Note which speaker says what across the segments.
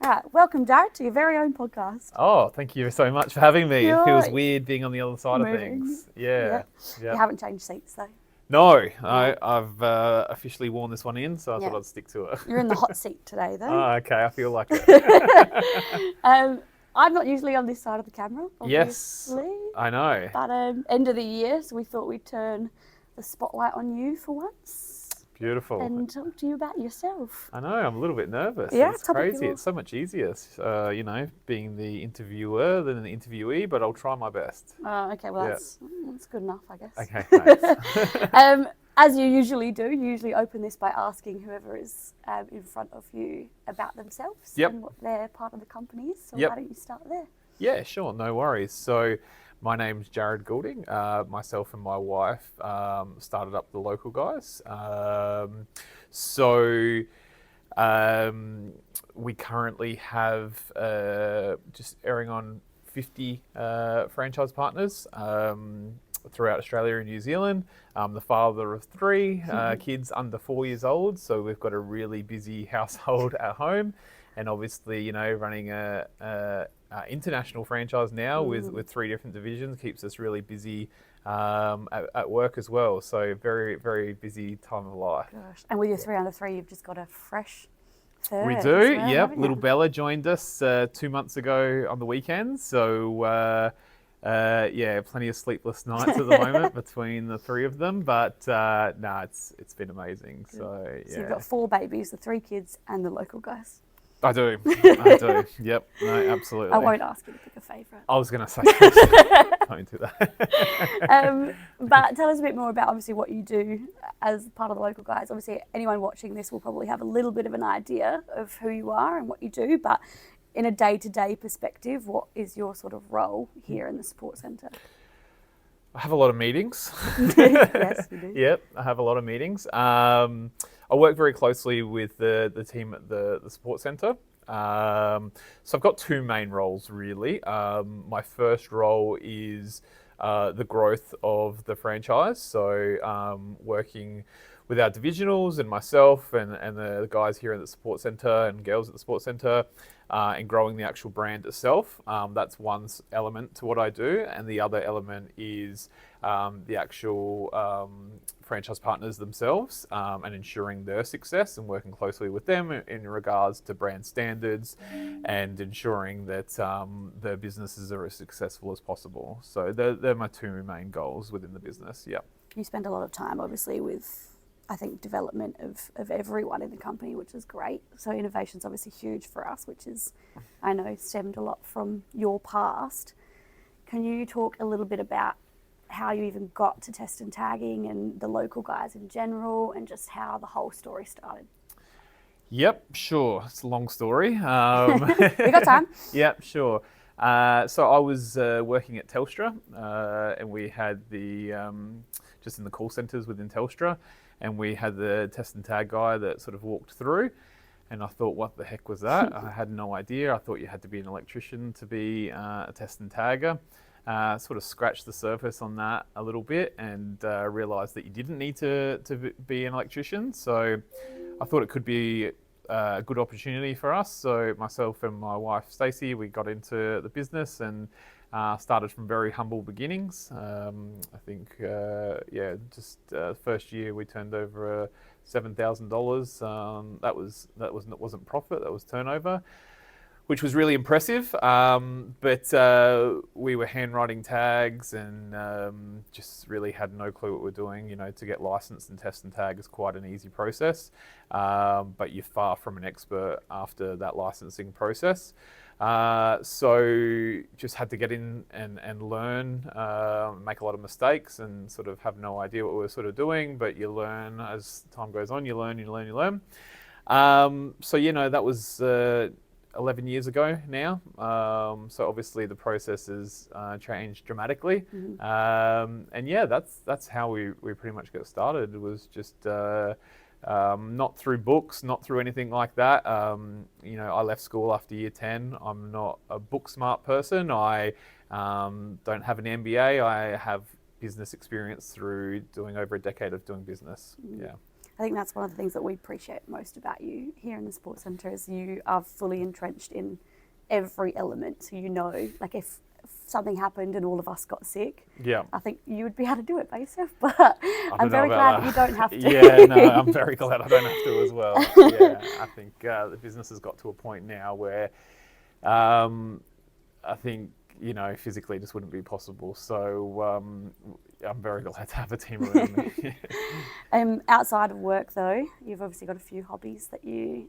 Speaker 1: All right, welcome, Jarrad, to your very own podcast.
Speaker 2: Oh, thank you so much for having me. It feels
Speaker 1: You're
Speaker 2: weird being on the other side of
Speaker 1: moving.
Speaker 2: things. Yeah.
Speaker 1: You haven't changed seats, though.
Speaker 2: No, I've officially worn this one in, so I thought I'd stick to it.
Speaker 1: You're in the hot seat today, though.
Speaker 2: Oh, okay, I feel like it.
Speaker 1: I'm not usually on this side of the camera,
Speaker 2: Yes,
Speaker 1: obviously.
Speaker 2: I know.
Speaker 1: But end of the year, so we thought we'd turn the spotlight on you for once.
Speaker 2: Beautiful.
Speaker 1: And talk to you about yourself.
Speaker 2: I know, I'm a little bit nervous.
Speaker 1: Yeah,
Speaker 2: it's crazy. It's so much easier, being the interviewer than the interviewee, but I'll try my best.
Speaker 1: Okay, well, that's good enough, I guess.
Speaker 2: Okay, thanks.
Speaker 1: As you usually do, you usually open this by asking whoever is in front of you about themselves and what their part of the company is. So why don't you start there? Yeah,
Speaker 2: sure, no worries. So my name's Jarrad Goulding. Myself and my wife started up the Local Guys. We currently have just airing on 50 franchise partners throughout Australia and New Zealand. The father of 3 kids under 4 years old, so we've got a really busy household at home, and obviously, running a international franchise now with 3 different divisions keeps us really busy at work as well. So very, very busy time of life.
Speaker 1: Gosh, and with your 3 under 3, you've just got a fresh third.
Speaker 2: We do, yep. Little Bella joined us 2 months ago on the weekend, so. Plenty of sleepless nights at the moment between the 3 of them, but it's been amazing.
Speaker 1: Good.
Speaker 2: So
Speaker 1: you've got 4 babies, the 3 kids, and the Local Guys.
Speaker 2: I do. Yep. No, absolutely.
Speaker 1: I won't ask you to pick a favourite.
Speaker 2: I was going to say, don't do
Speaker 1: that. But tell us a bit more about obviously what you do as part of the Local Guys. Obviously, anyone watching this will probably have a little bit of an idea of who you are and what you do, but in a day-to-day perspective, what is your sort of role here in the support centre?
Speaker 2: I have a lot of meetings.
Speaker 1: Yes, you do.
Speaker 2: Yep, I have a lot of meetings. I work very closely with the team at the support centre. So I've got 2 main roles, really. My first role is the growth of the franchise. So working with our divisionals and myself and the guys here at the support centre and girls at the support centre, and growing the actual brand itself. That's one element to what I do, and the other element is the actual franchise partners themselves, and ensuring their success and working closely with them in regards to brand standards and ensuring that their businesses are as successful as possible. So they're my 2 main goals within the business. Yeah.
Speaker 1: You spend a lot of time, obviously, with I think development of everyone in the company, which is great. So innovation's obviously huge for us, which is, I know, stemmed a lot from your past. Can you talk a little bit about how you even got to test and tagging and the Local Guys in general, and just how the whole story started?
Speaker 2: Yep, sure. It's a long story.
Speaker 1: We got time.
Speaker 2: Yep, sure. So I was working at Telstra, and we had the just in the call centres within Telstra, and we had the test and tag guy that sort of walked through, and I thought, what the heck was that? I had no idea. I thought you had to be an electrician to be a test and tagger. Sort of scratched the surface on that a little bit, and realised that you didn't need to be an electrician. So I thought it could be a good opportunity for us. So myself and my wife Stacey, we got into the business and started from very humble beginnings. I think, just first year we turned over $7,000. That wasn't profit, that was turnover, which was really impressive. But we were handwriting tags and just really had no clue what we're doing. To get licensed and test and tag is quite an easy process, but you're far from an expert after that licensing process. So just had to get in and learn, make a lot of mistakes and sort of have no idea what we were sort of doing, but you learn as time goes on, you learn. That was 11 years ago now. So obviously the process has changed dramatically. That's how we pretty much got started. It was just not through books, not through anything like that. I left school after year 10. I'm not a book smart person. I don't have an MBA. I have business experience through doing over a decade of doing business. Yeah.
Speaker 1: I think that's one of the things that we appreciate most about you here in the Sports Centre is you are fully entrenched in every element. So you know, like if something happened and all of us got sick,
Speaker 2: Yeah.
Speaker 1: I think you would be able to do it by yourself. But I'm very glad that you don't have to.
Speaker 2: Yeah, no, I'm very glad I don't have to as well. Yeah, I think the business has got to a point now where I think, you know, physically just wouldn't be possible. So I'm very glad to have a team around me.
Speaker 1: Outside of work, though, you've obviously got a few hobbies that you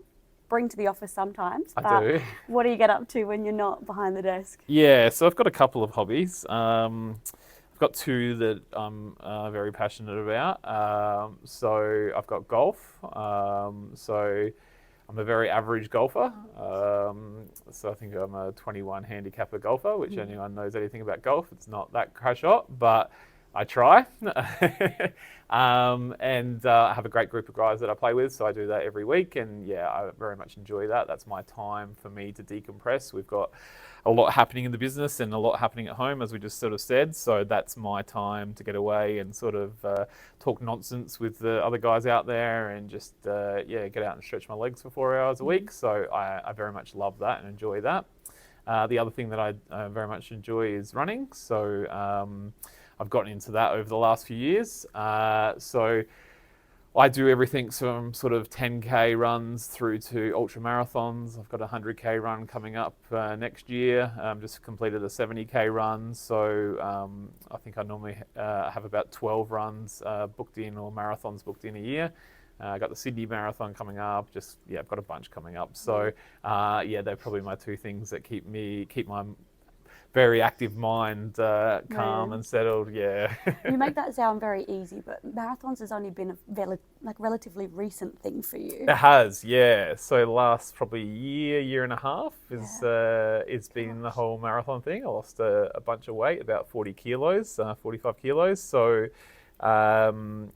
Speaker 1: bring to the office sometimes.
Speaker 2: I do.
Speaker 1: What do you get up to when you're not behind the desk?
Speaker 2: Yeah, so I've got a couple of hobbies. I've got two that I'm very passionate about. So I've got golf. So I'm a very average golfer. So I think I'm a 21 handicapper golfer, which anyone knows anything about golf, it's not that crash shot, but I try. And I have a great group of guys that I play with, so I do that every week. And yeah, I very much enjoy that. That's my time for me to decompress. We've got a lot happening in the business and a lot happening at home, as we just sort of said. So that's my time to get away and sort of talk nonsense with the other guys out there and just, get out and stretch my legs for 4 hours a week. So I very much love that and enjoy that. The other thing that I very much enjoy is running. So I've gotten into that over the last few years. So I do everything from sort of 10K runs through to ultra marathons. I've got a 100K run coming up next year. Just completed a 70K run. So I think I normally have about 12 runs booked in, or marathons booked in a year. I got the Sydney Marathon coming up. I've got a bunch coming up. So they're probably my two things that keep my very active mind calm and settled. Yeah.
Speaker 1: You make that sound very easy, but marathons has only been a relatively recent thing for you.
Speaker 2: It has, yeah. So the last probably year and a half it's been the whole marathon thing. I lost a bunch of weight, about 40 kilos, 45 kilos. So I found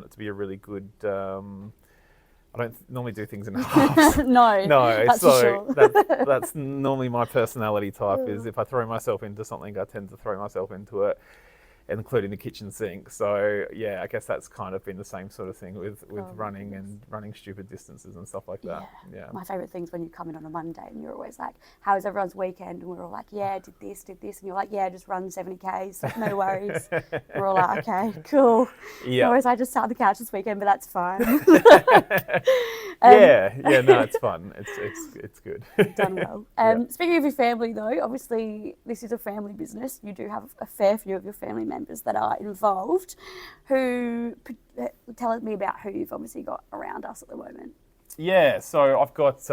Speaker 2: it to be a really good. I don't normally do things in halves.
Speaker 1: No, that's
Speaker 2: so
Speaker 1: sure.
Speaker 2: that's normally my personality type. Is if I throw myself into something, I tend to throw myself into it, including the kitchen sink. So yeah, I guess that's kind of been the same sort of thing with running and running stupid distances and stuff like that. Yeah.
Speaker 1: My favourite thing's when you come in on a Monday and you're always like, how was everyone's weekend? And we're all like, yeah, did this. And you're like, yeah, just run 70Ks, no worries. We're all like, okay, cool.
Speaker 2: Yeah.
Speaker 1: Always, I just sat on the couch this weekend, but that's fine.
Speaker 2: No, it's fun. It's good.
Speaker 1: Done well. Speaking of your family, though, obviously this is a family business. You do have a fair few of your family members that are involved. Tell me about who you've obviously got around us at the moment.
Speaker 2: Yeah, so I've got.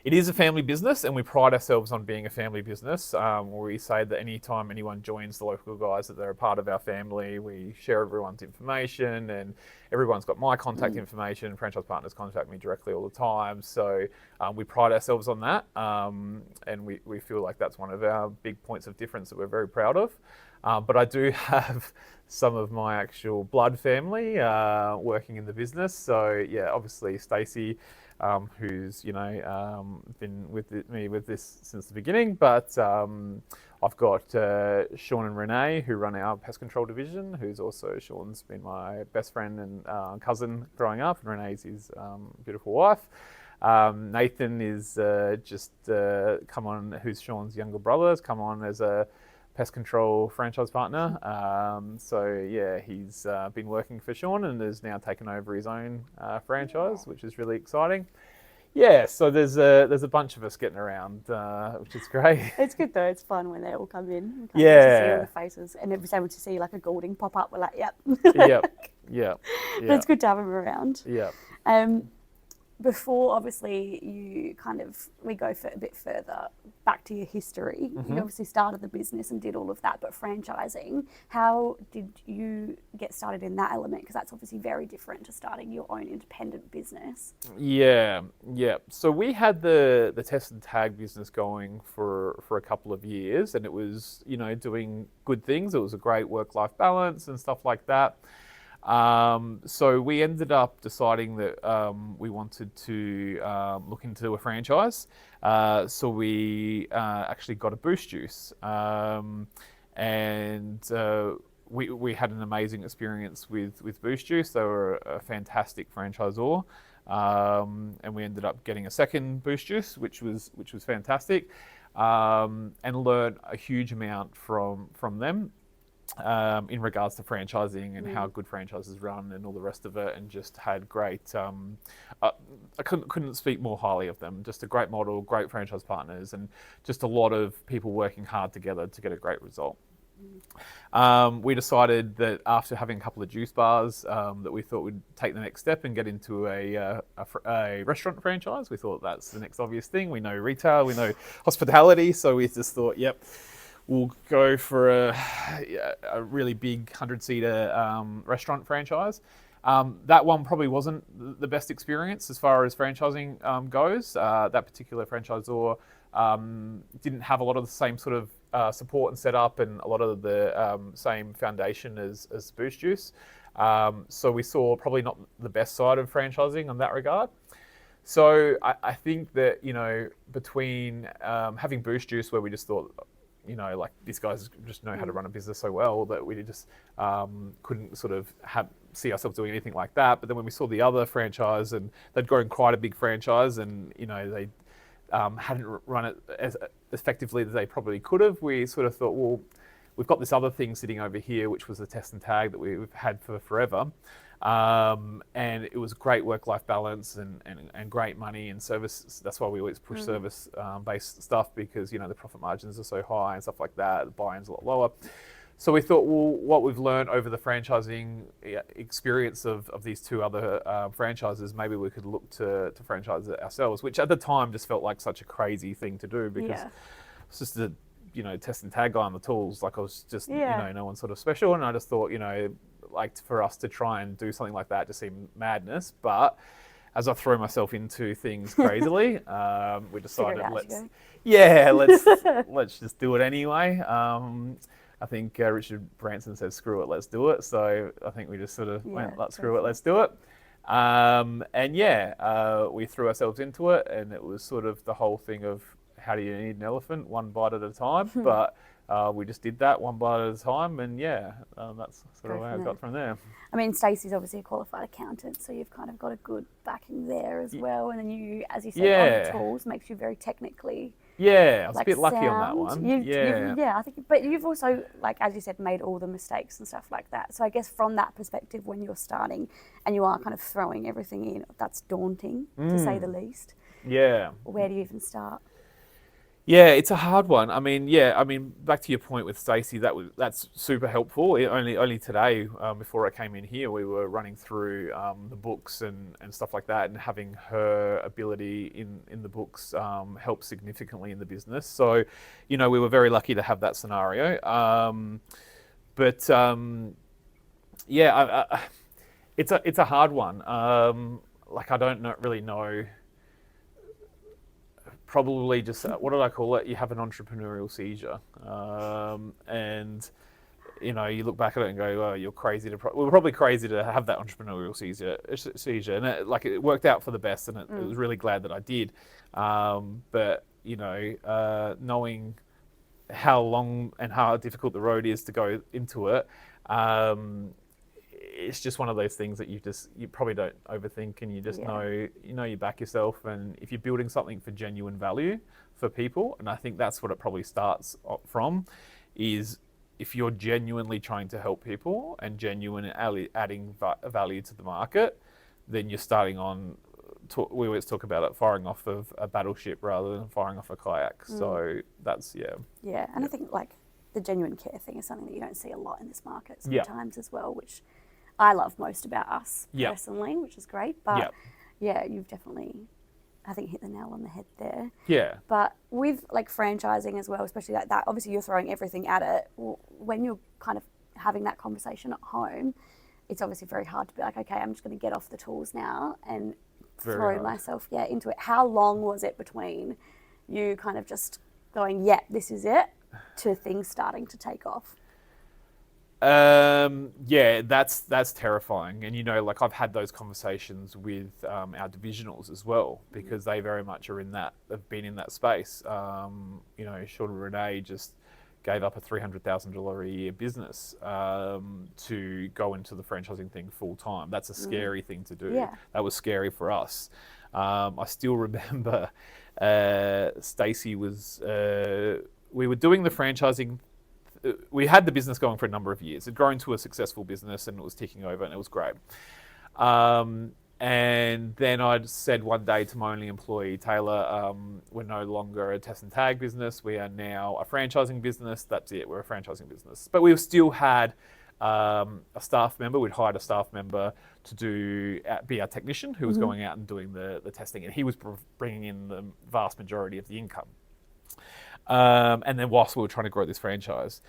Speaker 2: It is a family business, and we pride ourselves on being a family business. We say that anytime anyone joins the local guys, that they're a part of our family. We share everyone's information, and everyone's got my contact information. Franchise partners contact me directly all the time. So we pride ourselves on that, and we feel like that's one of our big points of difference that we're very proud of. But I do have some of my actual blood family working in the business. So yeah, obviously Stacey, who's been with me with this since the beginning. But I've got Sean and Renee, who run our pest control division. Sean's been my best friend and cousin growing up, and Renee's his beautiful wife. Nathan is come on, who's Sean's younger brother, has come on as a pest control franchise partner. He's been working for Sean and has now taken over his own franchise, which is really exciting. Yeah, so there's a bunch of us getting around, which is great.
Speaker 1: It's good though. It's fun when they all come in.
Speaker 2: Yeah.
Speaker 1: To see all the faces, and every time we see like a Goulding pop up, we're like, yep.
Speaker 2: Yep.
Speaker 1: But it's good to have them around.
Speaker 2: Yeah.
Speaker 1: Before, obviously, we go for a bit further back to your history. You obviously started the business and did all of that, but franchising, how did you get started in that element? Because that's obviously very different to starting your own independent business.
Speaker 2: Yeah. So we had the test and tag business going for a couple of years, and it was, doing good things. It was a great work-life balance and stuff like that. So we ended up deciding that we wanted to look into a franchise. So we actually got a Boost Juice, and we had an amazing experience with Boost Juice. They were a fantastic franchisor, and we ended up getting a second Boost Juice, which was fantastic, and learned a huge amount from them. In regards to franchising and how good franchises run and all the rest of it, and just had great. I couldn't speak more highly of them. Just a great model, great franchise partners, and just a lot of people working hard together to get a great result. We decided that after having a couple of juice bars, that we thought we'd take the next step and get into a restaurant franchise. We thought that's the next obvious thing. We know retail, we know hospitality, so we just thought, yep. We'll go for a really big 100-seater restaurant franchise. That one probably wasn't the best experience as far as franchising goes. That particular franchisor didn't have a lot of the same sort of support and setup, and a lot of the same foundation as Boost Juice. So we saw probably not the best side of franchising on that regard. So I think that, between having Boost Juice, where we just thought, like these guys just know how to run a business so well that we just couldn't sort of see ourselves doing anything like that. But then when we saw the other franchise, and they'd grown quite a big franchise, and they hadn't run it as effectively as they probably could have, we sort of thought, well, we've got this other thing sitting over here, which was a test and tag that we've had for forever. And it was great work-life balance and great money and service. That's why we always push service-based stuff, because, the profit margins are so high and stuff like that. The buy-in's a lot lower. So we thought, well, what we've learned over the franchising experience of these two other franchises, maybe we could look to franchise it ourselves, which at the time just felt like such a crazy thing to do, because it's just a test and tag guy on the tools. Like I was just, no one sort of special. And I just thought, like for us to try and do something like that just seemed madness. But as I throw myself into things crazily, we decided let's just do it anyway. I think Richard Branson said, "Screw it, let's do it." So I think we just sort of went, "Let's screw it, let's do it." We threw ourselves into it, and it was sort of the whole thing of, how do you eat an elephant? One bite at a time. But we just did that one bite at a time, and that's sort of where I got from there.
Speaker 1: I mean, Stacey's obviously a qualified accountant, so you've kind of got a good backing there as well. And then you, as you said, on the tools, makes you very technically.
Speaker 2: Yeah, I was a bit lucky on that one.
Speaker 1: I think, but you've also, like as you said, made all the mistakes and stuff like that. So I guess from that perspective, when you're starting and you are kind of throwing everything in, that's daunting to say the least.
Speaker 2: Yeah.
Speaker 1: Where do you even start?
Speaker 2: Yeah, it's a hard one. I mean, back to your point with Stacey, that's super helpful. Only today, before I came in here, we were running through the books and stuff like that, and having her ability in the books help significantly in the business. So, we were very lucky to have that scenario. It's a hard one. I don't really know. Probably just, what did I call it? You have an entrepreneurial seizure. And, you look back at it and go, oh, you're crazy we were probably crazy to have that entrepreneurial seizure. And it worked out for the best, and I was really glad that I did. But, knowing how long and how difficult the road is to go into it, it's just one of those things that you probably don't overthink, and you just know you back yourself. And if you're building something for genuine value for people, and I think that's what it probably starts from, is if you're genuinely trying to help people and genuinely adding value to the market, then you're starting on. We always talk about it, firing off of a battleship rather than firing off a kayak. So that's
Speaker 1: and I think like the genuine care thing is something that you don't see a lot in this market sometimes as well, which I love most about us personally, which is great. But you've definitely, I think, hit the nail on the head there.
Speaker 2: Yeah.
Speaker 1: But with like franchising as well, especially like that, obviously you're throwing everything at it. When you're kind of having that conversation at home, it's obviously very hard to be like, okay, I'm just going to get off the tools now and throw myself into it. How long was it between you kind of just going, this is it, to things starting to take off?
Speaker 2: That's terrifying. And I've had those conversations with our divisionals as well, because they very much have been in that space. Sean and Renee just gave up a $300,000 a year business to go into the franchising thing full time. That's a scary thing to do.
Speaker 1: Yeah.
Speaker 2: That was scary for us. I still remember Stacey was, we were doing the franchising. We had the business going for a number of years. It had grown to a successful business and it was ticking over and it was great. And then I said one day to my only employee, Taylor, we're no longer a test and tag business. We are now a franchising business. That's it. We're a franchising business. But we still had a staff member. We'd hired a staff member to be our technician who was going out and doing the testing. And he was bringing in the vast majority of the income. And then whilst we were trying to grow this franchise.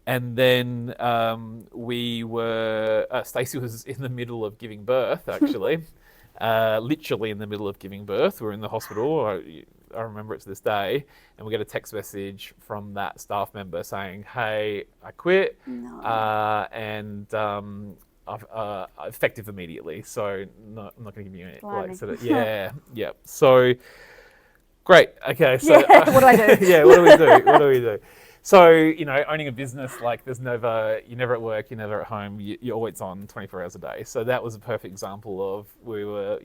Speaker 2: And then Stacey was in the middle of giving birth, actually. Literally in the middle of giving birth. We're in the hospital. I remember it to this day. And we get a text message from that staff member saying, hey, I quit.
Speaker 1: No.
Speaker 2: I've effective immediately. So I'm not going to give you any.
Speaker 1: Yeah.
Speaker 2: Yeah. So, great. Okay. So,
Speaker 1: what do I do?
Speaker 2: Yeah, what do we do? So, owning a business, like you're never at work, you're never at home, you're always on 24 hours a day. So that was a perfect example of we were,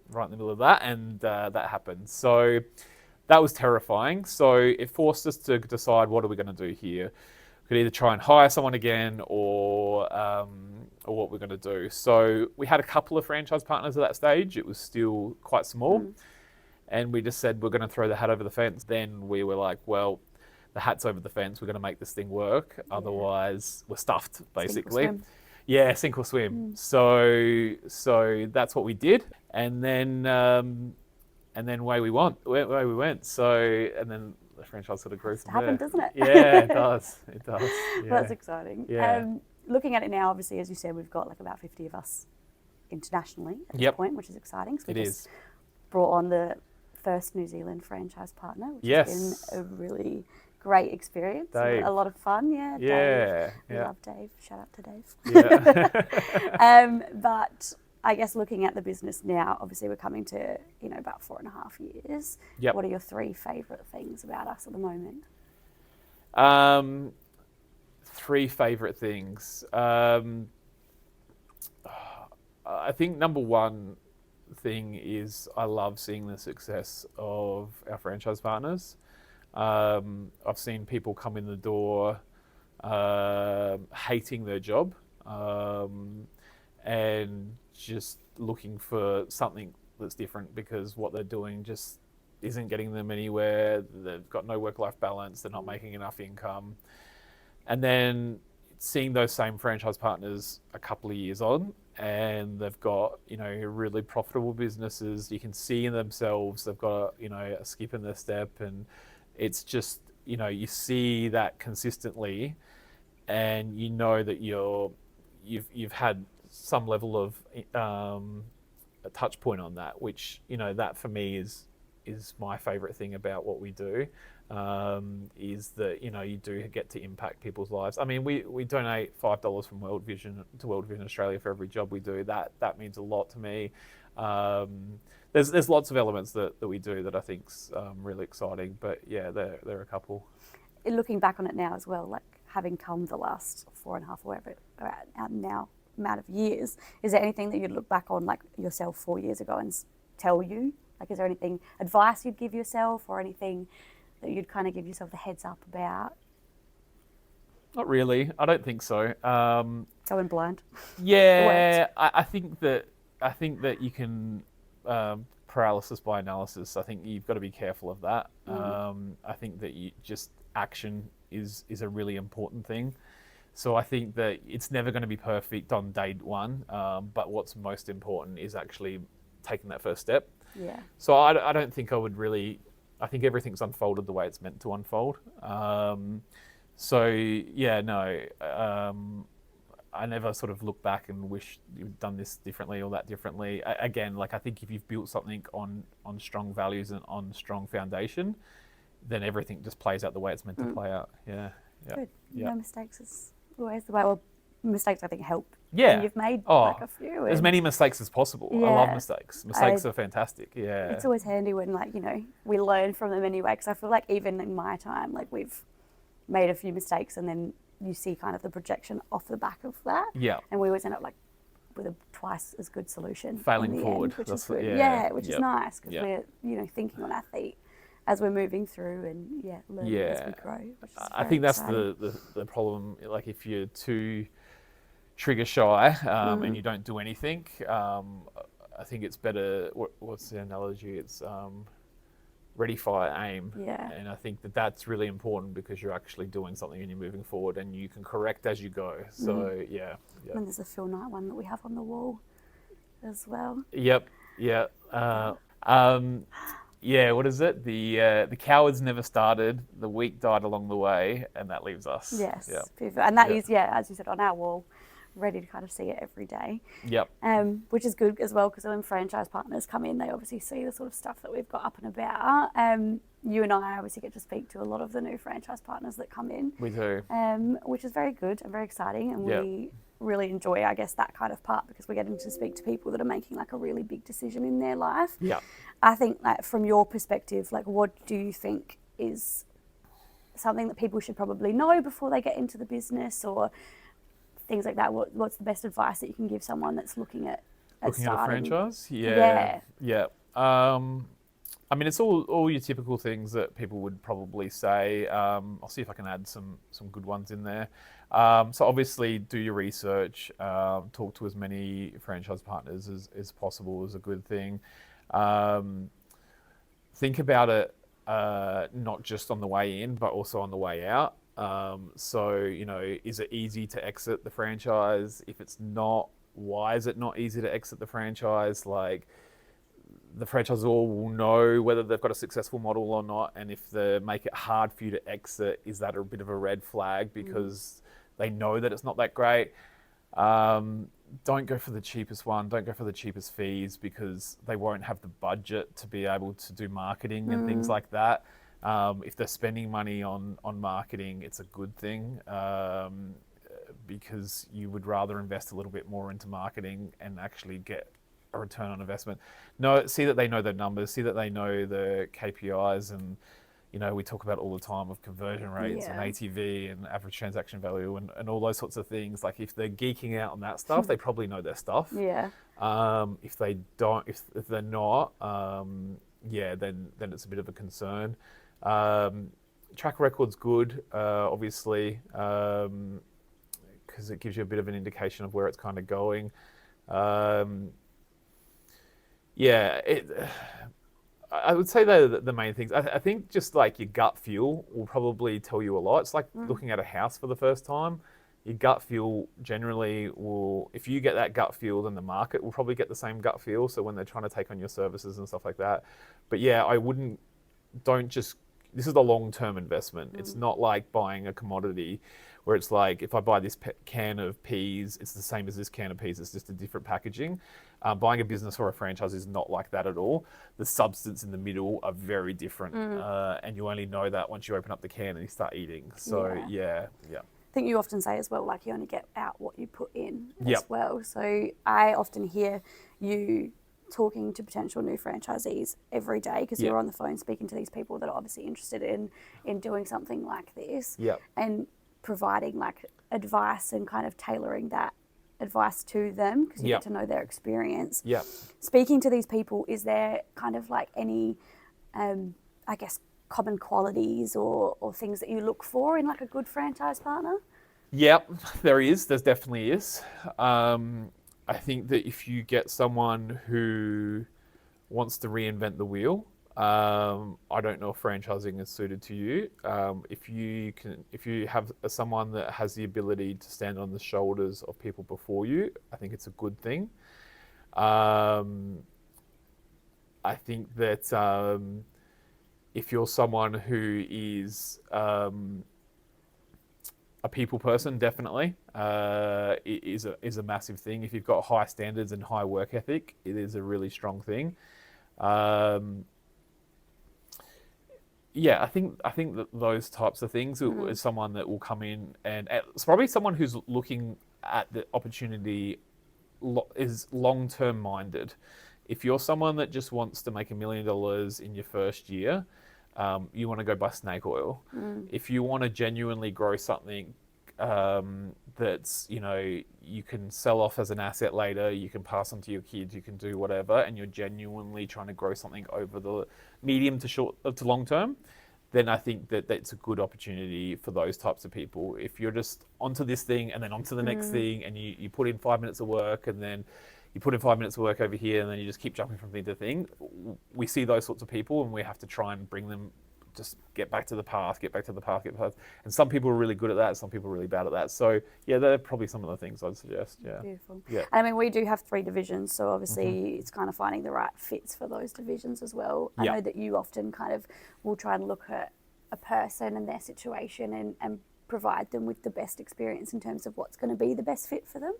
Speaker 2: right in the middle of that and that happened. So that was terrifying. So it forced us to decide what are we going to do here. We could either try and hire someone again or what we're going to do. So we had a couple of franchise partners at that stage. It was still quite small. And we just said, we're going to throw the hat over the fence. Then we were like, well, the hat's over the fence. We're going to make this thing work. Otherwise, we're stuffed, basically.
Speaker 1: Sink or swim.
Speaker 2: Yeah, sink or swim. So that's what we did, and then away we went. So and then the franchise sort of grew from there.
Speaker 1: Happened, doesn't it?
Speaker 2: Yeah, it does. It does. Yeah.
Speaker 1: That's exciting.
Speaker 2: Yeah.
Speaker 1: Looking at it now, obviously, as you said, we've got like about 50 of us internationally at this point, which is exciting. So we just brought on the first New Zealand franchise partner, which has been a really great experience.
Speaker 2: Dave.
Speaker 1: A lot of fun, yeah.
Speaker 2: Yeah.
Speaker 1: Dave. We love Dave. Shout out to Dave.
Speaker 2: Yeah.
Speaker 1: But I guess looking at the business now, obviously we're coming to, about 4.5 years.
Speaker 2: Yep.
Speaker 1: What are your 3 favourite things about us at the moment?
Speaker 2: 3 favourite things. I think number one thing is I love seeing the success of our franchise partners. I've seen people come in the door hating their job and just looking for something that's different because what they're doing just isn't getting them anywhere. They've got no work-life balance. They're not making enough income. And then seeing those same franchise partners a couple of years on and they've got, really profitable businesses. You can see in themselves, they've got, a skip in their step and it's just, you see that consistently and that you've had some level of a touch point on that, which, that for me is my favorite thing about what we do, is that, you do get to impact people's lives. I mean, we donate $5 from World Vision to World Vision Australia for every job we do. That means a lot to me. There's lots of elements that we do that I think's really exciting, but yeah, there are a couple.
Speaker 1: Looking back on it now as well, like having come the last 4.5 or whatever now amount of years, is there anything that you'd look back on like yourself 4 years ago and tell you? Like, is there anything, advice you'd give yourself or anything that you'd kind of give yourself the heads up about?
Speaker 2: Not really. I don't think so.
Speaker 1: Going blind.
Speaker 2: Yeah, I think that you can paralysis by analysis. I think you've got to be careful of that. I think that action is a really important thing. So I think that it's never going to be perfect on day one, but what's most important is actually taking that first step.
Speaker 1: Yeah.
Speaker 2: So I don't think I would really. I think everything's unfolded the way it's meant to unfold. So yeah, no. I never sort of look back and wish you'd done this differently or that differently. Again, like I think if you've built something on strong values and on strong foundation, then everything just plays out the way it's meant to play out. Yeah.
Speaker 1: Good.
Speaker 2: Yeah.
Speaker 1: No mistakes is always the way. Well, mistakes I think help.
Speaker 2: Yeah.
Speaker 1: And you've made like a few.
Speaker 2: As many mistakes as possible.
Speaker 1: Yeah.
Speaker 2: I love mistakes. Mistakes are fantastic. Yeah.
Speaker 1: It's always handy when we learn from them anyway, because I feel like even in my time, like we've made a few mistakes, and then you see kind of the projection off the back of that.
Speaker 2: Yeah.
Speaker 1: And we always end up like with a twice as good solution
Speaker 2: Failing
Speaker 1: in the
Speaker 2: forward.
Speaker 1: end, which
Speaker 2: That's
Speaker 1: is good.
Speaker 2: yeah,
Speaker 1: Which is
Speaker 2: yep,
Speaker 1: nice because
Speaker 2: yep.
Speaker 1: we're, you know, thinking on our feet as we're moving through and learning as we grow. Which is
Speaker 2: I
Speaker 1: very
Speaker 2: think that's
Speaker 1: exciting.
Speaker 2: the problem. Like if you're too trigger shy and you don't do anything, I think it's better. What's the analogy? It's ready, fire, aim.
Speaker 1: Yeah.
Speaker 2: And I think that's really important because you're actually doing something and you're moving forward and you can correct as you go. So yeah.
Speaker 1: And there's a Phil Knight one that we have on the wall as well.
Speaker 2: Yep. Yeah. Yeah. What is it? The cowards never started. The weak died along the way, and that leaves us.
Speaker 1: Yes.
Speaker 2: Yep.
Speaker 1: Beautiful. And that
Speaker 2: Yep.
Speaker 1: is, as you said, on our wall, ready to kind of see it every day.
Speaker 2: Yep.
Speaker 1: Which is good as well because when franchise partners come in, they obviously see the sort of stuff that we've got up and about. You and I obviously get to speak to a lot of the new franchise partners that come in.
Speaker 2: We do.
Speaker 1: Which is very good and very exciting, and
Speaker 2: Yep.
Speaker 1: we really enjoy, I guess, that kind of part because we're getting to speak to people that are making like a really big decision in their life.
Speaker 2: Yeah.
Speaker 1: I think, like, from your perspective, like, what do you think is something that people should probably know before they get into the business, or things like that? What's the best advice that you can give someone that's looking at
Speaker 2: Looking at a
Speaker 1: starting?
Speaker 2: franchise?
Speaker 1: Yeah.
Speaker 2: Yeah. I mean, it's all your typical things that people would probably say. I'll see if I can add some good ones in there. So obviously, do your research. Talk to as many franchise partners as possible is a good thing. Think about it not just on the way in, but also on the way out. So, you know, is it easy to exit the franchise? If it's not, why is it not easy to exit the franchise? Like, the franchisor will know whether they've got a successful model or not. And if they make it hard for you to exit, is that a bit of a red flag because they know that it's not that great? Don't go for the cheapest one. Don't go for the cheapest fees because they won't have the budget to be able to do marketing and things like that. If they're spending money on marketing, it's a good thing because you would rather invest a little bit more into marketing and actually get a return on investment. See that they know their numbers, see that they know the KPIs, and you know, we talk about all the time of conversion rates and ATV and average transaction value and all those sorts of things. Like if they're geeking out on that stuff, they probably know their stuff.
Speaker 1: Yeah.
Speaker 2: If they don't, if they're not, then it's a bit of a concern. Track record's good, obviously, because it gives you a bit of an indication of where it's kind of going. I would say the main things. I think just like your gut feel will probably tell you a lot. It's like looking at a house for the first time. Your gut feel generally will, if you get that gut feel, then the market will probably get the same gut feel. So when they're trying to take on your services and stuff like that. But yeah, this is a long-term investment. It's not like buying a commodity where it's like, if I buy this can of peas, it's the same as this can of peas, it's just a different packaging. Buying a business or a franchise is not like that at all. The substance in the middle are very different. And you only know that once you open up the can and you start eating. So yeah.
Speaker 1: I think you often say as well, like you only get out what you put in as
Speaker 2: Yep.
Speaker 1: well. So I often hear you talking to potential new franchisees every day because
Speaker 2: Yep.
Speaker 1: you're on the phone speaking to these people that are obviously interested in doing something like this.
Speaker 2: Yep.
Speaker 1: And providing like advice and kind of tailoring that advice to them because you
Speaker 2: Yep.
Speaker 1: get to know their experience.
Speaker 2: Yeah.
Speaker 1: Speaking to these people, is there kind of like any, I guess, common qualities or things that you look for in like a good franchise partner?
Speaker 2: Yep, there is. There definitely is. I think that if you get someone who wants to reinvent the wheel, I don't know if franchising is suited to you. If you have someone that has the ability to stand on the shoulders of people before you, I think it's a good thing. I think that if you're someone who is a people person, definitely it is a massive thing. If you've got high standards and high work ethic, it is a really strong thing. I think that those types of things is someone that will come in and it's probably someone who's looking at the opportunity is long-term minded. If you're someone that just wants to make $1 million in your first year, you want to go buy snake oil. If you want to genuinely grow something that's, you can sell off as an asset later, you can pass on to your kids, you can do whatever, and you're genuinely trying to grow something over the medium to long term, then I think that that's a good opportunity for those types of people. If you're just onto this thing and then onto the next thing, and you put in 5 minutes of work, and then you put in 5 minutes of work over here, and then you just keep jumping from thing to thing, we see those sorts of people, and we have to try and bring them, just get back to the path, get back to the path, get back. And some people are really good at that, some people are really bad at that. So yeah, they're probably some of the things I'd suggest. Yeah.
Speaker 1: Beautiful.
Speaker 2: Yeah.
Speaker 1: I mean, we do have 3 divisions, so obviously it's kind of finding the right fits for those divisions as well. I know that you often kind of will try and look at a person and their situation and provide them with the best experience in terms of what's going to be the best fit for them.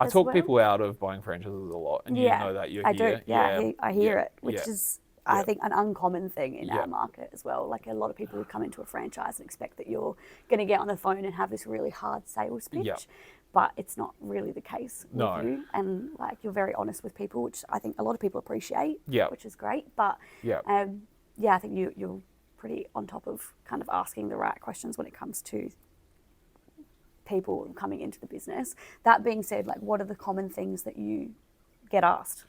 Speaker 2: I talk people out of buying franchises a lot, and you know that you're here.
Speaker 1: I hear it, which is, I think, an uncommon thing in our market as well. Like, a lot of people would come into a franchise and expect that you're going to get on the phone and have this really hard sales pitch, but it's not really the case with you. And like, you're very honest with people, which I think a lot of people appreciate, which is great. But I think you're pretty on top of kind of asking the right questions when it comes to people coming into the business. That being said, like, what are the common things that you get asked?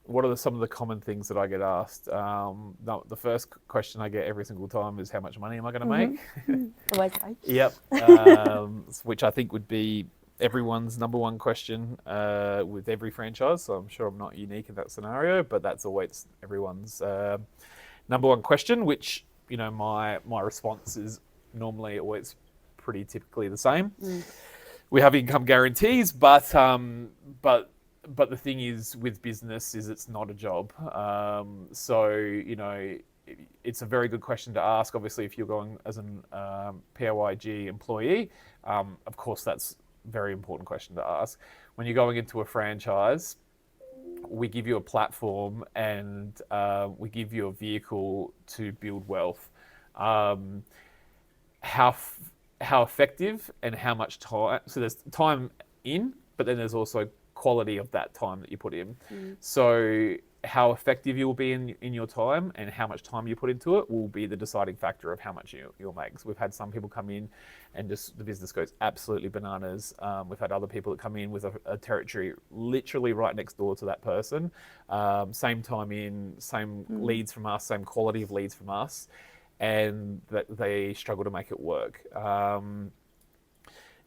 Speaker 2: What are some of the common things that I get asked? The first question I get every single time is, how much money am I going to make?
Speaker 1: Always right.
Speaker 2: Yep. Which I think would be everyone's number one question with every franchise. So I'm sure I'm not unique in that scenario, but that's always everyone's number one question, which, my response is normally always pretty typically the same. We have income guarantees, but the thing is, with business, is it's not a job. So, it's a very good question to ask. Obviously, if you're going as an PAYG employee, of course, that's a very important question to ask. When you're going into a franchise, we give you a platform, and we give you a vehicle to build wealth. How effective and how much time. So there's time in, but then there's also quality of that time that you put in. So how effective you will be in your time and how much time you put into it will be the deciding factor of how much you'll make. So we've had some people come in and just the business goes absolutely bananas. We've had other people that come in with a territory literally right next door to that person. Same time in, same leads from us, same quality of leads from us, and that they struggle to make it work.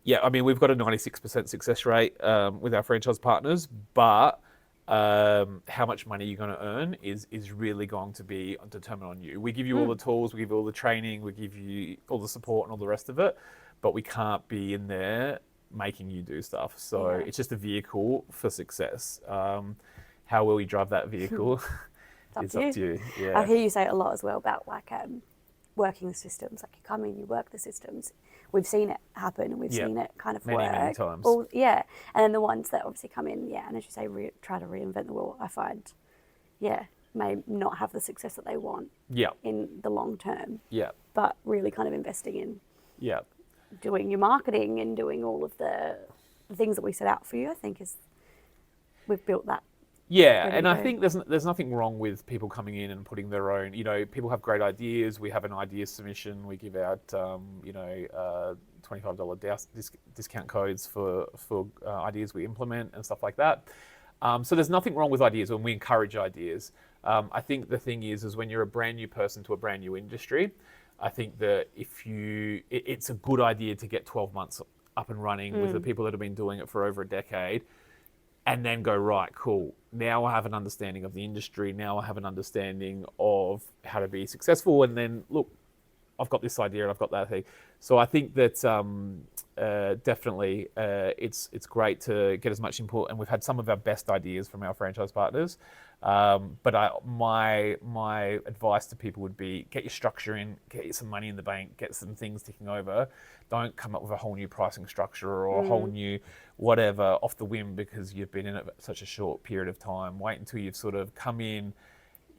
Speaker 2: We've got a 96% success rate with our franchise partners, but how much money you're going to earn is really going to be determined on you. We give you all the tools, we give you all the training, we give you all the support and all the rest of it, but we can't be in there making you do stuff. So it's just a vehicle for success. How will you drive that vehicle? It's up to you. Yeah.
Speaker 1: I hear you say it a lot as well about like working the systems. Like, you come in, you work the systems. We've seen it happen, and we've seen it kind of work.
Speaker 2: Many times.
Speaker 1: And then the ones that obviously come in, and as you say, try to reinvent the wheel, I find, may not have the success that they want in the long term. But really kind of investing in doing your marketing and doing all of the things that we set out for you, I think we've built that.
Speaker 2: And I think there's nothing wrong with people coming in and putting their own. People have great ideas. We have an idea submission. We give out $25 discount codes for ideas we implement and stuff like that. So there's nothing wrong with ideas when we encourage ideas. I think the thing is when you're a brand new person to a brand new industry, I think that it's a good idea to get 12 months up and running with the people that have been doing it for over a decade. And then go, right, cool. Now I have an understanding of the industry. Now I have an understanding of how to be successful. And then, look, I've got this idea and I've got that thing. So I think that definitely it's great to get as much input. And we've had some of our best ideas from our franchise partners. But my advice to people would be, get your structure in, get you some money in the bank, get some things ticking over. Don't come up with a whole new pricing structure or a whole new whatever off the whim because you've been in it such a short period of time. Wait until you've sort of come in,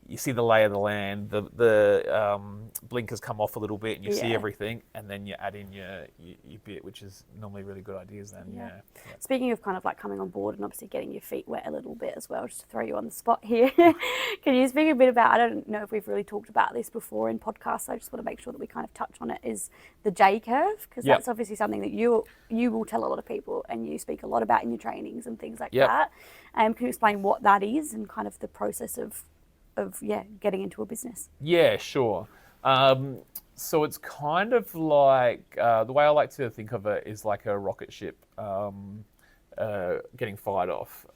Speaker 2: you see the lay of the land, the blinkers come off a little bit and you see
Speaker 1: Yeah.
Speaker 2: everything, and then you add in your bit, which is normally really good ideas then.
Speaker 1: Yeah.
Speaker 2: Yeah.
Speaker 1: Speaking of kind of like coming on board and obviously getting your feet wet a little bit as well, just to throw you on the spot here, can you speak a bit about, I don't know if we've really talked about this before in podcasts, so I just want to make sure that we kind of touch on it, is the J curve, because
Speaker 2: Yep.
Speaker 1: that's obviously something that you will tell a lot of people and you speak a lot about in your trainings and things like
Speaker 2: Yep.
Speaker 1: that. Can you explain what that is and kind of the process of getting into a business?
Speaker 2: Yeah, sure. So it's kind of like the way I like to think of it is like a rocket ship getting fired off.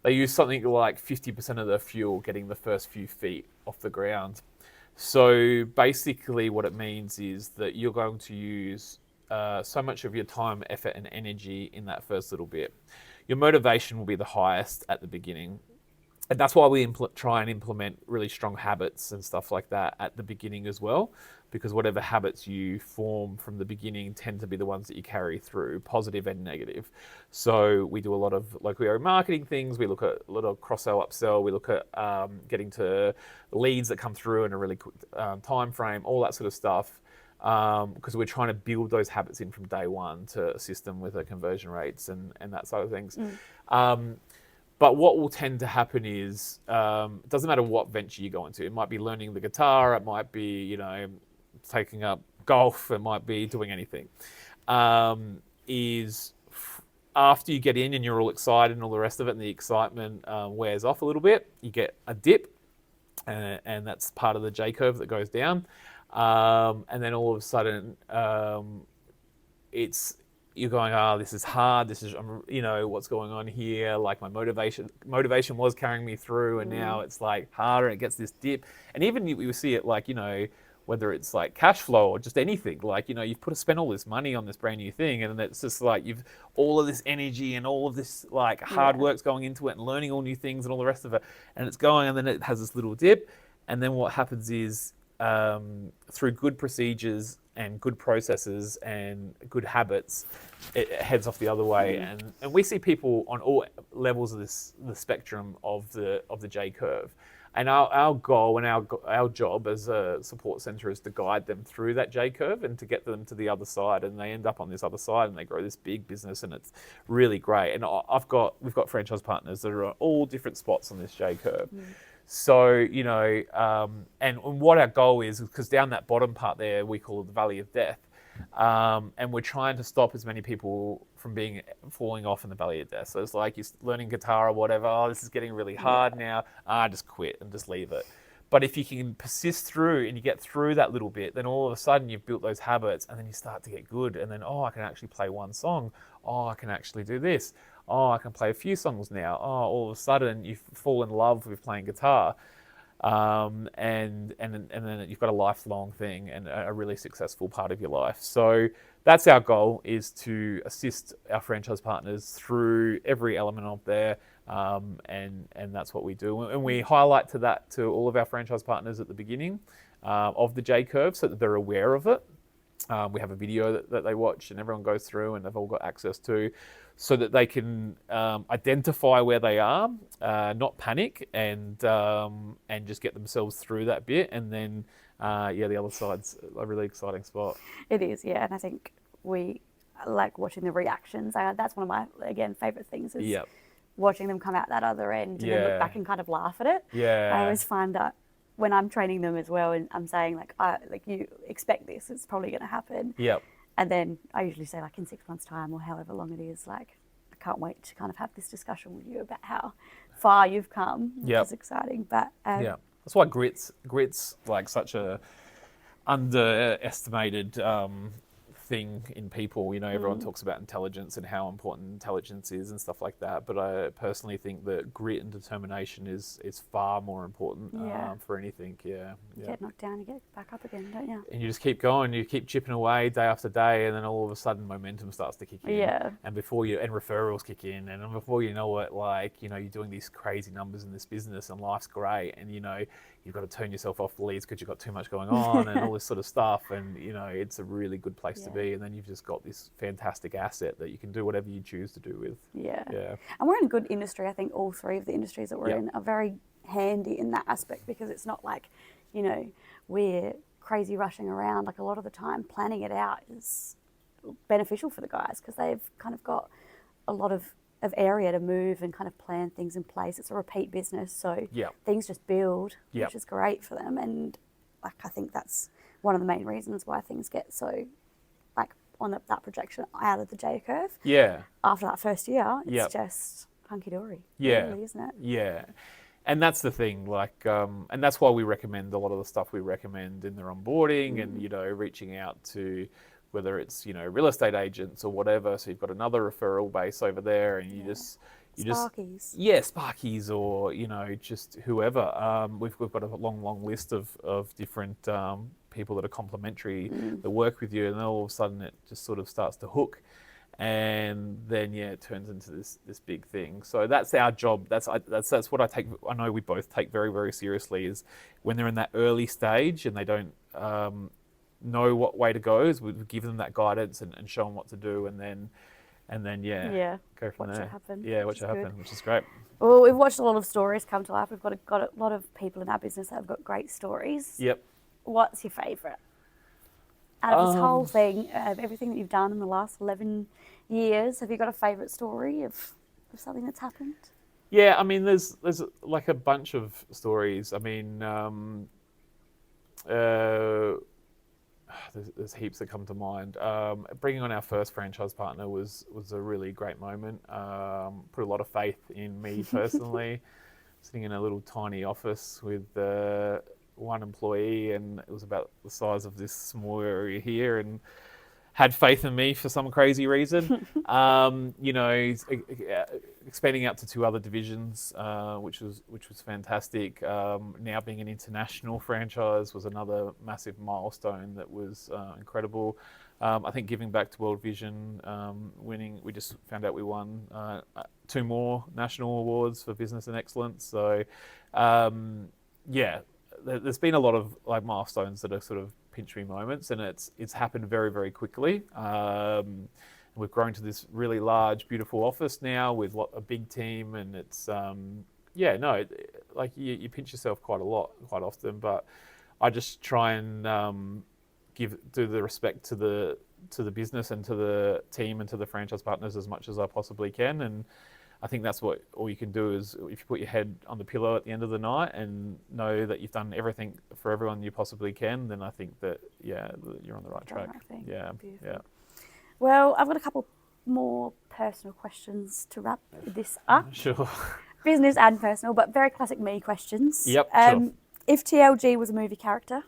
Speaker 2: They use something like 50% of the fuel getting the first few feet off the ground. So basically, what it means is that you're going to use so much of your time, effort, and energy in that first little bit. Your motivation will be the highest at the beginning. And that's why we try and implement really strong habits and stuff like that at the beginning as well, because whatever habits you form from the beginning tend to be the ones that you carry through, positive and negative. So we do a lot of local marketing things. We look at a lot of cross-sell, upsell. We look at getting to leads that come through in a really quick time frame, all that sort of stuff. Because we're trying to build those habits in from day one to assist them with the conversion rates and that side of things. But what will tend to happen is, it doesn't matter what venture you go into. It might be learning the guitar. It might be, taking up golf. It might be doing anything. After you get in and you're all excited and all the rest of it, and the excitement wears off a little bit, you get a dip, and that's part of the J curve that goes down. And then all of a sudden, you're going, this is hard. This is, what's going on here? Like my motivation was carrying me through, and now it's like harder. It gets this dip, and even we see it like, whether it's like cash flow or just anything, like, you've spent all this money on this brand new thing, and it's just like all of this energy and all of this like hard work's going into it and learning all new things and all the rest of it, and it's going, and then it has this little dip, and then what happens is, through good procedures and good processes and good habits, it heads off the other way. And we see people on all levels of the spectrum of the J curve. And our goal and our job as a support center is to guide them through that J curve and to get them to the other side. And they end up on this other side and they grow this big business, and it's really great. And we've got franchise partners that are at all different spots on this J curve. So, and what our goal is, because down that bottom part there, we call it the valley of death. And we're trying to stop as many people from falling off in the valley of death. So it's like you're learning guitar or whatever. Oh, this is getting really hard now. Just quit and just leave it. But if you can persist through and you get through that little bit, then all of a sudden you've built those habits, and then you start to get good. And then, I can actually play one song. I can actually do this. I can play a few songs now. All of a sudden you fall in love with playing guitar. And then you've got a lifelong thing and a really successful part of your life. So that's our goal, is to assist our franchise partners through every element of there. And that's what we do. And we highlight to all of our franchise partners at the beginning of the J curve, so that they're aware of it. We have a video that they watch and everyone goes through and they've all got access to, so that they can identify where they are, not panic, and just get themselves through that bit. And then, the other side's a really exciting spot.
Speaker 1: It is, yeah. And I think we like watching the reactions. That's one of my, again, favourite things is watching them come out that other end and then look back and kind of laugh at it.
Speaker 2: Yeah.
Speaker 1: I always find that when I'm training them as well, and I'm saying you expect this, it's probably going to happen.
Speaker 2: Yep.
Speaker 1: And then I usually say, like, in 6 months' time or however long it is, like, I can't wait to kind of have this discussion with you about how far you've come, which is exciting. But
Speaker 2: that's why grit's like such a underestimated thing in people. Everyone talks about intelligence and how important intelligence is and stuff like that, but I personally think that grit and determination is far more important for anything. You
Speaker 1: get knocked down, you get back up again, don't you?
Speaker 2: And you just keep going, you keep chipping away day after day, and then all of a sudden momentum starts to kick in. And referrals kick in, and before you know it, you're doing these crazy numbers in this business, and life's great, and you've got to turn yourself off the leads because you've got too much going on and all this sort of stuff, and it's a really good place to be. And then you've just got this fantastic asset that you can do whatever you choose to do with.
Speaker 1: And we're in a good industry. I think all three of the industries that we're in are very handy in that aspect, because it's not like, we're crazy rushing around. Like, a lot of the time planning it out is beneficial for the guys, because they've kind of got a lot of area to move and kind of plan things in place. It's a repeat business, so things just build, which is great for them. And like, I think that's one of the main reasons why things get so like on that projection out of the J curve.
Speaker 2: Yeah.
Speaker 1: After that first year, it's just hunky dory.
Speaker 2: Yeah.
Speaker 1: Really, isn't it?
Speaker 2: Yeah. And that's the thing, like, and that's why we recommend a lot of the stuff we recommend in their onboarding and, reaching out to whether it's, real estate agents or whatever. So you've got another referral base over there, and you just
Speaker 1: Sparkies.
Speaker 2: Sparkies, or, just whoever. We've got a long list of different people that are complementary that work with you, and then all of a sudden it just sort of starts to hook. And then it turns into this big thing. So that's our job. That's what I know we both take very, very seriously, is when they're in that early stage and they don't know what way to go, is we give them that guidance and show them what to do, and then go from there.
Speaker 1: Watch it happen.
Speaker 2: Watch it happen, which is great.
Speaker 1: Well, we've watched a lot of stories come to life. We've got a lot of people in our business that have got great stories.
Speaker 2: Yep.
Speaker 1: What's your favourite out of this whole thing, of everything that you've done in the last 11 years? Have you got a favourite story of something that's happened?
Speaker 2: Yeah, I mean, there's like a bunch of stories. I mean, there's heaps that come to mind. Bringing on our first franchise partner was a really great moment. Put a lot of faith in me personally. Sitting in a little tiny office with one employee, and it was about the size of this small area here, and had faith in me for some crazy reason. Expanding out to 2 other divisions, which was fantastic. Now being an international franchise was another massive milestone that was incredible. I think giving back to World Vision, winning, we just found out we won 2 more national awards for business and excellence. So, there's been a lot of like milestones that are sort of pinch me moments, and it's happened very, very quickly. We've grown to this really large, beautiful office now with a big team, and it's like you pinch yourself quite often, but I just try and do the respect to the business and to the team and to the franchise partners as much as I possibly can. And I think that's what all you can do, is if you put your head on the pillow at the end of the night and know that you've done everything for everyone you possibly can, then I think that you're on the right track. Yeah.
Speaker 1: Beautiful.
Speaker 2: Yeah.
Speaker 1: Well, I've got a couple more personal questions to wrap this up.
Speaker 2: Sure.
Speaker 1: Business and personal, but very classic me questions.
Speaker 2: Yep. Sure.
Speaker 1: If TLG was a movie character,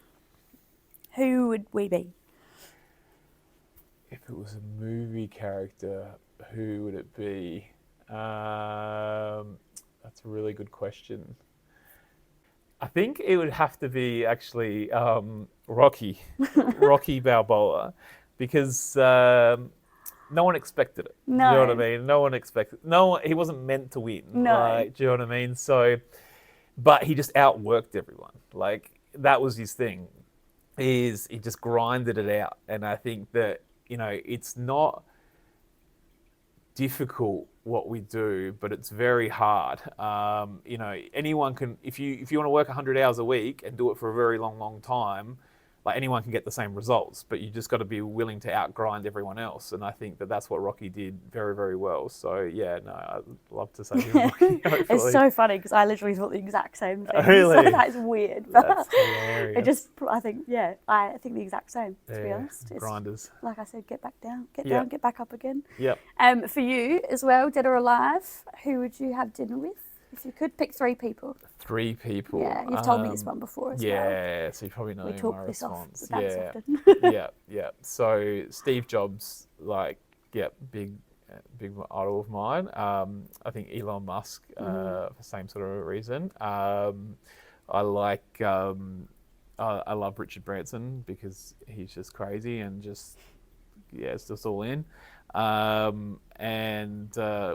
Speaker 1: who would we be?
Speaker 2: If it was a movie character, who would it be? That's a really good question. I think it would have to be actually Rocky Balboa, because no one expected it.
Speaker 1: No.
Speaker 2: Do you know what I mean? No one expected. He wasn't meant to win.
Speaker 1: No.
Speaker 2: Do you know what I mean? So, but he just outworked everyone. Like, that was his thing. He just grinded it out, and I think that it's not difficult what we do, but it's very hard. Anyone can, if you want to work 100 hours a week and do it for a very long time, like, anyone can get the same results, but you just got to be willing to outgrind everyone else. And I think that that's what Rocky did very, very well. So I'd love to say Rocky.
Speaker 1: It's so funny, because I literally thought the exact same thing.
Speaker 2: Really?
Speaker 1: So that's weird. But
Speaker 2: That's hilarious.
Speaker 1: I think the exact same, to be honest. It's,
Speaker 2: grinders.
Speaker 1: like I said, get back down, get down, get back up again.
Speaker 2: Yep.
Speaker 1: For you as well, dead or alive, who would you have dinner with? If you could pick 3 people.
Speaker 2: 3 people.
Speaker 1: Yeah, you've told me this one before as well.
Speaker 2: Yeah, so you probably know
Speaker 1: We
Speaker 2: my
Speaker 1: talk this off
Speaker 2: response.
Speaker 1: the dance often.
Speaker 2: Yeah. So Steve Jobs, big idol of mine. I think Elon Musk, for the same sort of reason. I love Richard Branson, because he's just crazy and just it's just all in.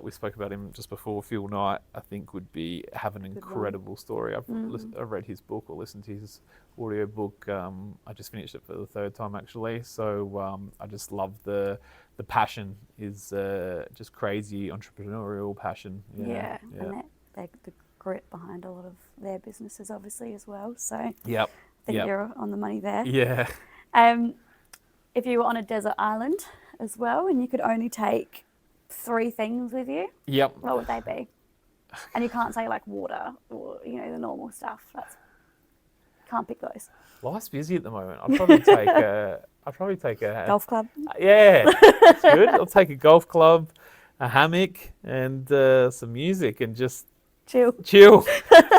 Speaker 2: We spoke about him just before. Phil Knight, I think, would have an incredible story. I've read his book or listened to his audio book. I just finished it for the 3rd time, actually. So I just love the passion. Is just crazy entrepreneurial passion.
Speaker 1: And the grit behind a lot their businesses, obviously, as well. So I
Speaker 2: Yep.
Speaker 1: think
Speaker 2: Yep.
Speaker 1: you're on the money there.
Speaker 2: Yeah.
Speaker 1: If you were on a desert island as well, and you could only take 3 things with you,
Speaker 2: Yep.
Speaker 1: what would they be? And you can't say like water or the normal stuff. Can't pick those.
Speaker 2: Life's busy at the moment. I'd probably take a.
Speaker 1: Golf club.
Speaker 2: Yeah, it's good. I'll take a golf club, a hammock, and some music, and just
Speaker 1: Chill.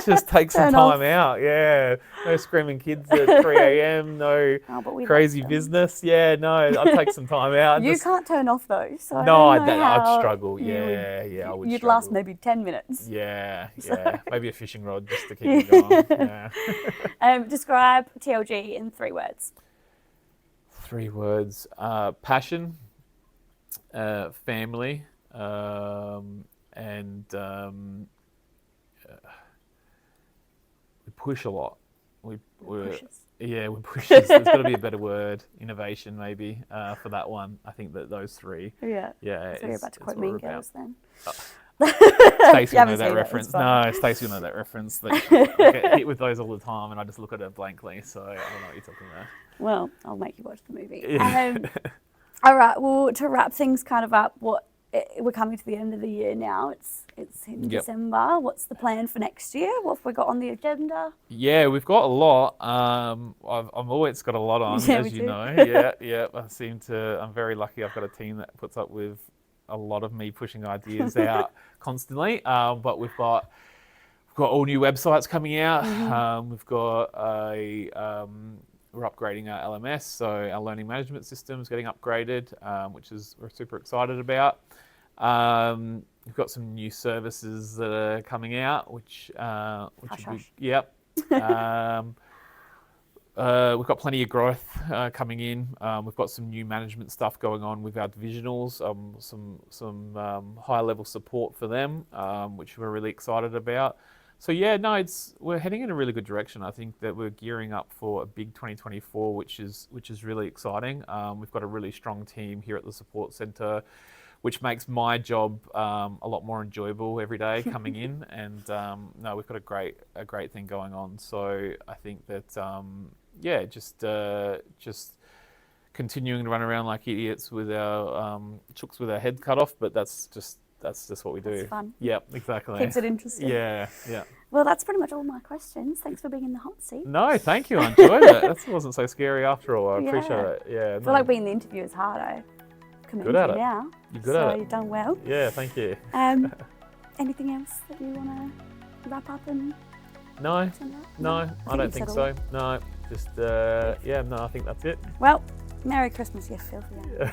Speaker 2: Just take some
Speaker 1: Turn off.
Speaker 2: time out. Yeah, no screaming kids at 3 a.m. No
Speaker 1: But we
Speaker 2: crazy
Speaker 1: love them.
Speaker 2: business. Yeah, no, I'd take some time out.
Speaker 1: You
Speaker 2: just,
Speaker 1: can't turn off though. So
Speaker 2: no,
Speaker 1: I don't know
Speaker 2: I'd
Speaker 1: how
Speaker 2: struggle.
Speaker 1: you
Speaker 2: Yeah,
Speaker 1: would-
Speaker 2: I would.
Speaker 1: You'd
Speaker 2: struggle.
Speaker 1: last maybe 10 minutes.
Speaker 2: Yeah, maybe a fishing rod just to keep me going. Yeah.
Speaker 1: Describe TLG in 3 words.
Speaker 2: 3 words: passion, family, and we push a lot. We're
Speaker 1: Pushes.
Speaker 2: yeah, we push. There's got to be a better word. Innovation, maybe, for that one. I think that those 3.
Speaker 1: Yeah.
Speaker 2: Yeah,
Speaker 1: So you're about to quote Mean Girls then.
Speaker 2: Stacey will know
Speaker 1: haven't
Speaker 2: that
Speaker 1: seen it, it's
Speaker 2: reference.
Speaker 1: fine.
Speaker 2: No, Stacey will know that reference. I get hit with those all the time, and I just look at her blankly. So I don't know what you're talking about.
Speaker 1: Well, I'll make you watch the movie.
Speaker 2: Yeah.
Speaker 1: All right. Well, to wrap things kind of up, we're coming to the end of the year now. It's in
Speaker 2: Yep.
Speaker 1: December. What's the plan for next year? What have we got on the agenda?
Speaker 2: Yeah, we've got a lot. I've always got a lot on,
Speaker 1: Yeah,
Speaker 2: as
Speaker 1: we
Speaker 2: you
Speaker 1: do.
Speaker 2: know. Yeah. I'm very lucky. I've got a team that puts up with a lot of me pushing ideas out constantly. But we've got all new websites coming out. We've got we're upgrading our LMS, so our learning management system is getting upgraded, which we're super excited about. We've got some new services that are coming out, which will be,
Speaker 1: Hush.
Speaker 2: yep. We've got plenty of growth coming in. We've got some new management stuff going on with our divisionals, some high level support for them, which we're really excited about. So yeah, no, we're heading in a really good direction. I think that we're gearing up for a big 2024, which is really exciting. We've got a really strong team here at the support centre, which makes my job a lot more enjoyable every day coming in. And no, we've got a great thing going on. So I think that just continuing to run around like idiots with our chooks with our head cut off, but that's just what we do.
Speaker 1: That's fun.
Speaker 2: Yep, exactly.
Speaker 1: Keeps it interesting.
Speaker 2: Yeah.
Speaker 1: Well, that's pretty much all my questions. Thanks for being in the hot seat.
Speaker 2: No, thank you. I enjoyed it. That wasn't so scary after all. I appreciate
Speaker 1: Yeah.
Speaker 2: it. Yeah.
Speaker 1: I feel like being in the interview is hard. I commend
Speaker 2: Good at
Speaker 1: you
Speaker 2: it.
Speaker 1: now.
Speaker 2: You're good at it.
Speaker 1: So you've done well.
Speaker 2: Yeah, thank you.
Speaker 1: Anything else that you want to wrap up and
Speaker 2: No,
Speaker 1: send out?
Speaker 2: no, I
Speaker 1: think
Speaker 2: don't
Speaker 1: you've
Speaker 2: think
Speaker 1: said
Speaker 2: so.
Speaker 1: all.
Speaker 2: No, just I think that's it.
Speaker 1: Well, Merry Christmas, you filthy animal.